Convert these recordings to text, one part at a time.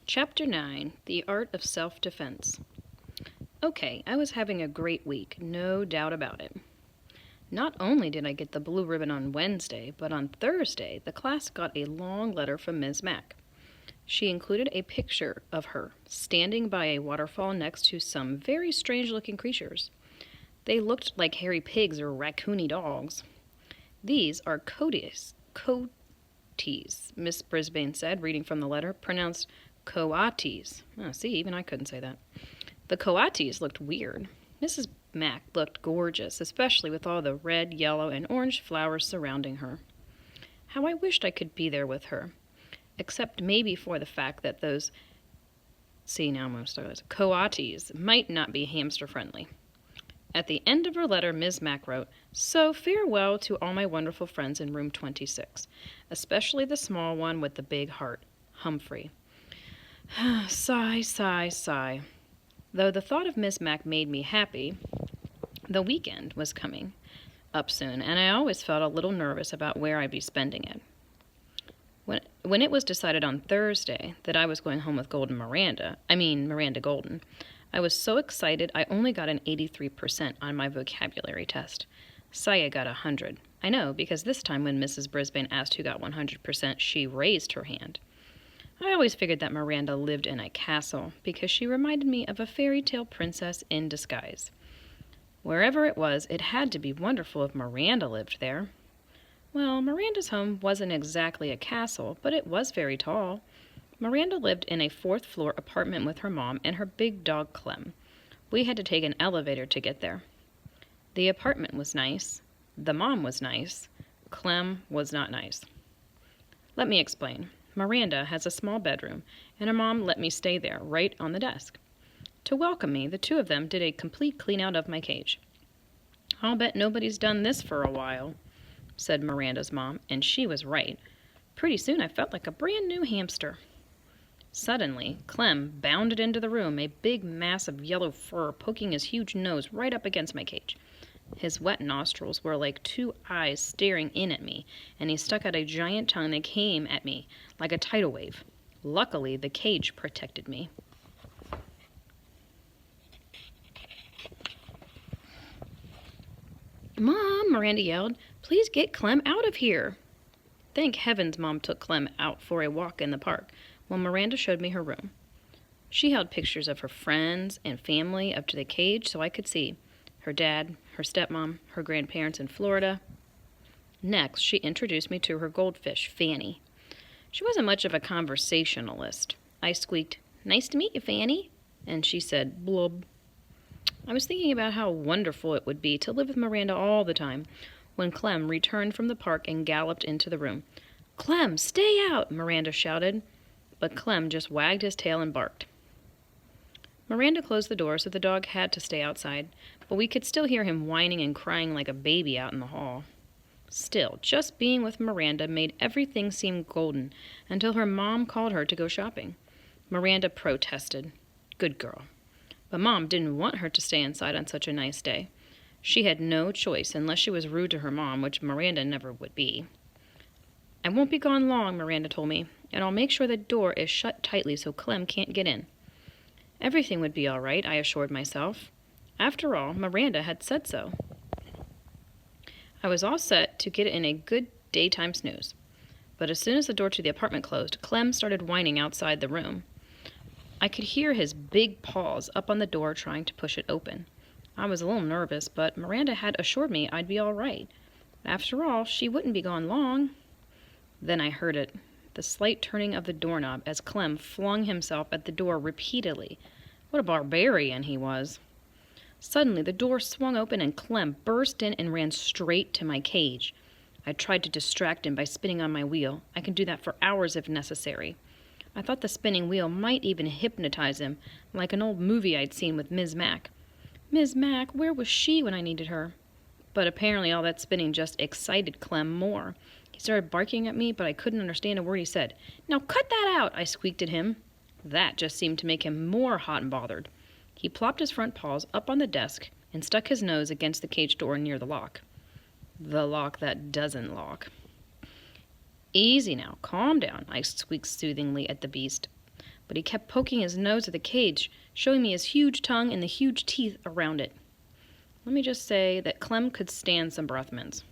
Chapter 9, The Art of Self-Defense. Okay, I was having a great week, no doubt about it. Not only did I get the blue ribbon on Wednesday, but on Thursday, the class got a long letter from Ms. Mack. She included a picture of her standing by a waterfall next to some very strange-looking creatures. They looked like hairy pigs or raccoony dogs. These are coatis, Miss Brisbane said, reading from the letter, pronounced coatis. Oh, see, even I couldn't say that. The coatis looked weird. Mrs. Mack looked gorgeous, especially with all the red, yellow, and orange flowers surrounding her. How I wished I could be there with her, except maybe for the fact that those, coatis might not be hamster-friendly. At the end of her letter, Ms. Mack wrote, "So farewell to all my wonderful friends in room 26, especially the small one with the big heart, Humphrey." Sigh, sigh, sigh. Though the thought of Miss Mack made me happy, the weekend was coming up soon, and I always felt a little nervous about where I'd be spending it. When it was decided on Thursday that I was going home with Miranda Golden, I was so excited I only got an 83% on my vocabulary test. Saya got 100. I know, because this time when Mrs. Brisbane asked who got 100%, she raised her hand. I always figured that Miranda lived in a castle because she reminded me of a fairy tale princess in disguise. Wherever it was, it had to be wonderful if Miranda lived there. Well, Miranda's home wasn't exactly a castle, but it was very tall. Miranda lived in a fourth-floor apartment with her mom and her big dog Clem. We had to take an elevator to get there. The apartment was nice. The mom was nice. Clem was not nice. Let me explain. Miranda has a small bedroom, and her mom let me stay there, right on the desk. To welcome me, the two of them did a complete clean-out of my cage. "I'll bet nobody's done this for a while," said Miranda's mom, and she was right. Pretty soon I felt like a brand-new hamster. Suddenly, Clem bounded into the room, a big mass of yellow fur poking his huge nose right up against my cage. His wet nostrils were like two eyes staring in at me, and he stuck out a giant tongue that came at me like a tidal wave. Luckily, the cage protected me. "Mom," Miranda yelled, "please get Clem out of here." Thank heavens Mom took Clem out for a walk in the park, while Miranda showed me her room. She held pictures of her friends and family up to the cage so I could see her dad, her stepmom, her grandparents in Florida. Next, she introduced me to her goldfish, Fanny. She wasn't much of a conversationalist. I squeaked, "Nice to meet you, Fanny," and she said, "Blub." I was thinking about how wonderful it would be to live with Miranda all the time when Clem returned from the park and galloped into the room. "Clem, stay out!" Miranda shouted, but Clem just wagged his tail and barked. Miranda closed the door so the dog had to stay outside, but we could still hear him whining and crying like a baby out in the hall. Still, just being with Miranda made everything seem golden until her mom called her to go shopping. Miranda protested. Good girl. But Mom didn't want her to stay inside on such a nice day. She had no choice unless she was rude to her mom, which Miranda never would be. "I won't be gone long," Miranda told me, "and I'll make sure the door is shut tightly so Clem can't get in." Everything would be all right, I assured myself. After all, Miranda had said so. I was all set to get in a good daytime snooze. But as soon as the door to the apartment closed, Clem started whining outside the room. I could hear his big paws up on the door trying to push it open. I was a little nervous, but Miranda had assured me I'd be all right. After all, she wouldn't be gone long. Then I heard it, the slight turning of the doorknob as Clem flung himself at the door repeatedly. What a barbarian he was. Suddenly, the door swung open and Clem burst in and ran straight to my cage. I tried to distract him by spinning on my wheel. I can do that for hours if necessary. I thought the spinning wheel might even hypnotize him, like an old movie I'd seen with Ms. Mack. Ms. Mack, where was she when I needed her? But apparently all that spinning just excited Clem more. He started barking at me, but I couldn't understand a word he said. "Now cut that out," I squeaked at him. That just seemed to make him more hot and bothered. He plopped his front paws up on the desk and stuck his nose against the cage door near the lock. The lock that doesn't lock. "Easy now, calm down," I squeaked soothingly at the beast. but he kept poking his nose at the cage, showing me his huge tongue and the huge teeth around it. Let me just say that Clem could stand some breath mints.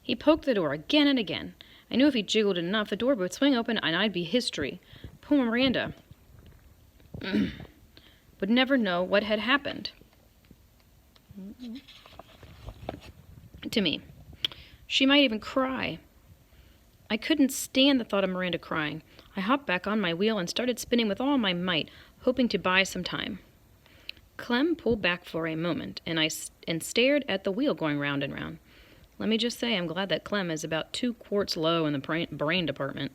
He poked the door again and again. I knew if he jiggled it enough, the door would swing open and I'd be history. Poor Miranda would never know what had happened to me. She might even cry. I couldn't stand the thought of Miranda crying. I hopped back on my wheel and started spinning with all my might, hoping to buy some time. Clem pulled back for a moment, and stared at the wheel going round and round. Let me just say I'm glad that Clem is about 2 quarts low in the brain department.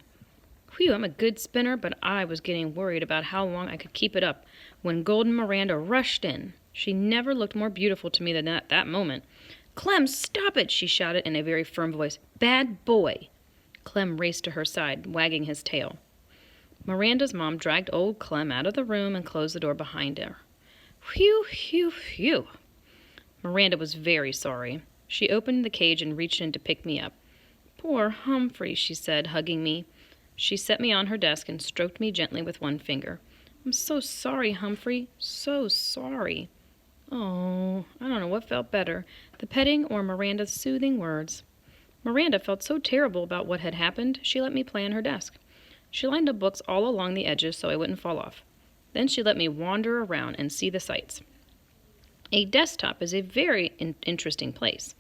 Whew, I'm a good spinner, but I was getting worried about how long I could keep it up when Golden Miranda rushed in. She never looked more beautiful to me than at that moment. "Clem, stop it!" she shouted in a very firm voice. "Bad boy!" Clem raced to her side, wagging his tail. Miranda's mom dragged old Clem out of the room and closed the door behind her. Phew, phew, phew. Miranda was very sorry. She opened the cage and reached in to pick me up. "Poor Humphrey," she said, hugging me. She set me on her desk and stroked me gently with one finger. "I'm so sorry, Humphrey, so sorry." Oh, I don't know what felt better, the petting or Miranda's soothing words. Miranda felt so terrible about what had happened, she let me play on her desk. She lined up books all along the edges so I wouldn't fall off. Then she let me wander around and see the sights. A desktop is a very interesting place,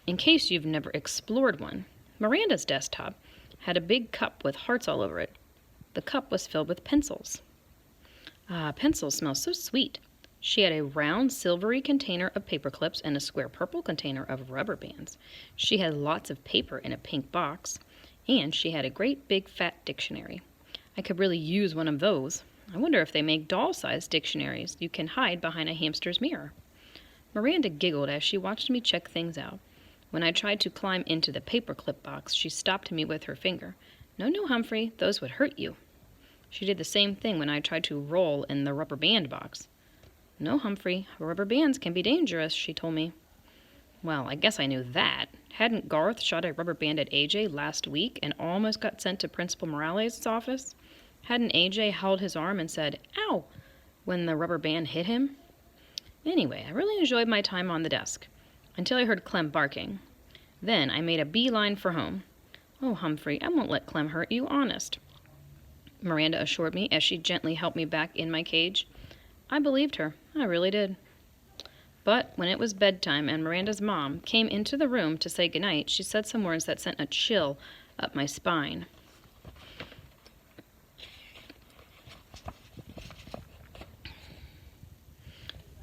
in case you've never explored one. Miranda's desktop had a big cup with hearts all over it. The cup was filled with pencils. Pencils smell so sweet. She had a round, silvery container of paper clips and a square purple container of rubber bands. She had lots of paper in a pink box, and she had a great big fat dictionary. I could really use one of those. I wonder if they make doll-sized dictionaries you can hide behind a hamster's mirror. Miranda giggled as she watched me check things out. When I tried to climb into the paperclip box, she stopped me with her finger. "No, no, Humphrey, those would hurt you." She did the same thing when I tried to roll in the rubber band box. "No, Humphrey, rubber bands can be dangerous," she told me. Well, I guess I knew that. Hadn't Garth shot a rubber band at AJ last week and almost got sent to Principal Morales' office? Hadn't AJ held his arm and said, "Ow," when the rubber band hit him? Anyway, I really enjoyed my time on the desk, until I heard Clem barking. Then I made a beeline for home. "Oh, Humphrey, I won't let Clem hurt you, honest," Miranda assured me as she gently helped me back in my cage. I believed her. I really did. But when it was bedtime and Miranda's mom came into the room to say goodnight, she said some words that sent a chill up my spine.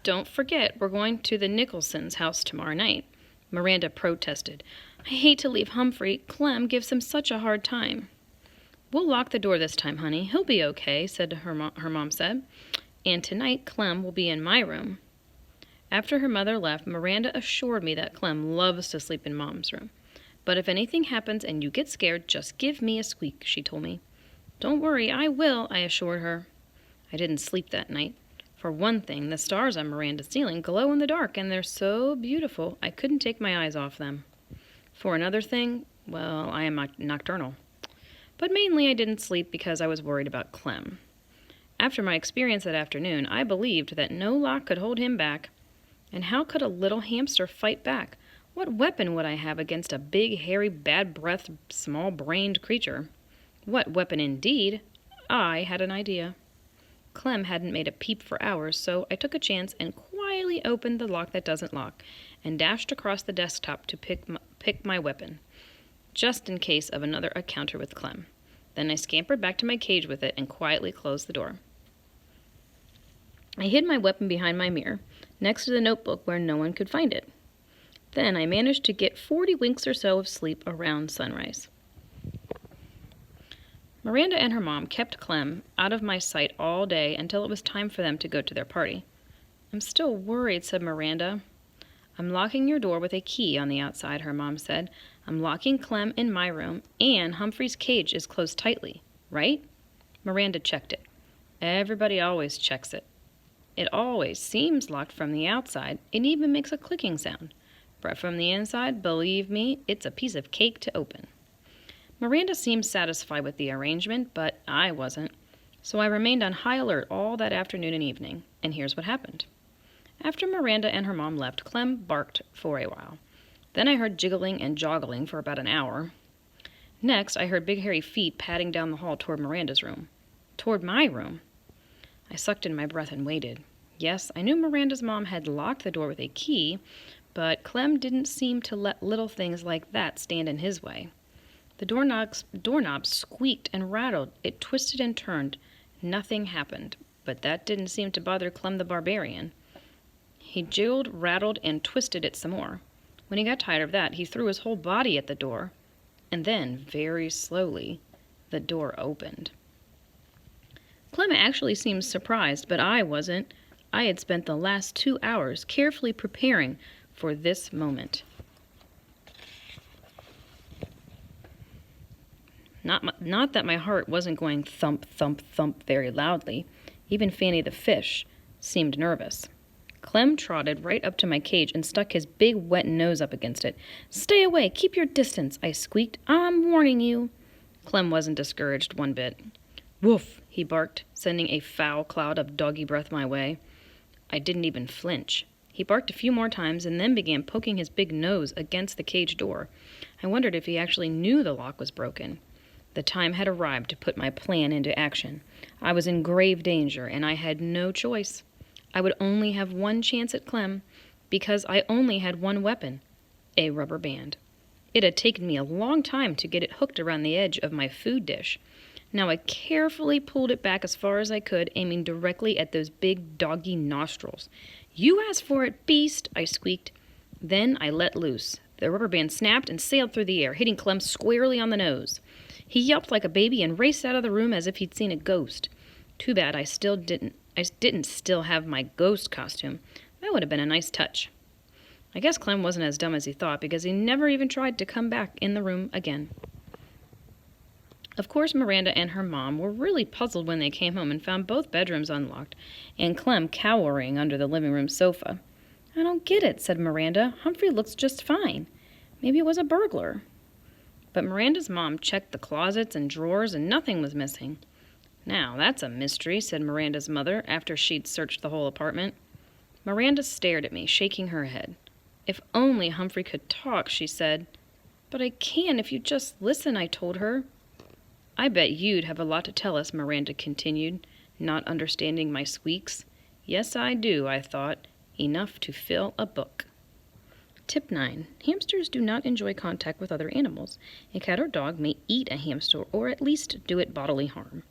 "Don't forget, we're going to the Nicholsons' house tomorrow night," Miranda protested. "I hate to leave Humphrey. Clem gives him such a hard time." "We'll lock the door this time, honey. He'll be okay," her mom said. "And tonight Clem will be in my room." After her mother left, Miranda assured me that Clem loves to sleep in Mom's room. "But if anything happens and you get scared, just give me a squeak," she told me. "Don't worry, I will," I assured her. I didn't sleep that night. For one thing, the stars on Miranda's ceiling glow in the dark, and they're so beautiful I couldn't take my eyes off them. For another thing, well, I am nocturnal. But mainly I didn't sleep because I was worried about Clem. After my experience that afternoon, I believed that no lock could hold him back. And how could a little hamster fight back? What weapon would I have against a big, hairy, bad-breathed, small-brained creature? What weapon indeed? I had an idea. Clem hadn't made a peep for hours, so I took a chance and quietly opened the lock that doesn't lock, and dashed across the desktop to pick my weapon, just in case of another encounter with Clem. Then I scampered back to my cage with it and quietly closed the door. I hid my weapon behind my mirror, next to the notebook where no one could find it. Then I managed to get 40 winks or so of sleep around sunrise. Miranda and her mom kept Clem out of my sight all day until it was time for them to go to their party. "I'm still worried," said Miranda. "I'm locking your door with a key on the outside," her mom said. "I'm locking Clem in my room, and Humphrey's cage is closed tightly, right?" Miranda checked it. "Everybody always checks it. It always seems locked from the outside. It even makes a clicking sound. But from the inside, believe me, it's a piece of cake to open." Miranda seemed satisfied with the arrangement, but I wasn't. So I remained on high alert all that afternoon and evening, and here's what happened. After Miranda and her mom left, Clem barked for a while. Then I heard jiggling and joggling for about an hour. Next, I heard big hairy feet padding down the hall toward Miranda's room. Toward my room. I sucked in my breath and waited. Yes, I knew Miranda's mom had locked the door with a key, but Clem didn't seem to let little things like that stand in his way. The doorknob squeaked and rattled. It twisted and turned. Nothing happened, but that didn't seem to bother Clem the barbarian. He jiggled, rattled, and twisted it some more. When he got tired of that, he threw his whole body at the door, and then, very slowly, the door opened. Clem actually seemed surprised, but I wasn't. I had spent the last 2 hours carefully preparing for this moment. Not that my heart wasn't going thump, thump, thump very loudly. Even Fanny the fish seemed nervous. Clem trotted right up to my cage and stuck his big wet nose up against it. "Stay away! Keep your distance!" I squeaked. "I'm warning you!" Clem wasn't discouraged one bit. "Woof!" he barked, sending a foul cloud of doggy breath my way. I didn't even flinch. He barked a few more times and then began poking his big nose against the cage door. I wondered if he actually knew the lock was broken. The time had arrived to put my plan into action. I was in grave danger, and I had no choice. I would only have one chance at Clem, because I only had one weapon, a rubber band. It had taken me a long time to get it hooked around the edge of my food dish. Now I carefully pulled it back as far as I could, aiming directly at those big doggy nostrils. "You asked for it, beast!" I squeaked. Then I let loose. The rubber band snapped and sailed through the air, hitting Clem squarely on the nose. He yelped like a baby and raced out of the room as if he'd seen a ghost. Too bad I didn't still have my ghost costume. That would have been a nice touch. I guess Clem wasn't as dumb as he thought, because he never even tried to come back in the room again. Of course, Miranda and her mom were really puzzled when they came home and found both bedrooms unlocked, and Clem cowering under the living room sofa. "I don't get it," said Miranda. "Humphrey looks just fine. Maybe it was a burglar." But Miranda's mom checked the closets and drawers, and nothing was missing. "Now, that's a mystery," said Miranda's mother after she'd searched the whole apartment. Miranda stared at me, shaking her head. "If only Humphrey could talk," she said. "But I can if you just listen," I told her. "I bet you'd have a lot to tell us," Miranda continued, not understanding my squeaks. Yes, I do, I thought. Enough to fill a book. Tip 9. Hamsters do not enjoy contact with other animals. A cat or dog may eat a hamster or at least do it bodily harm.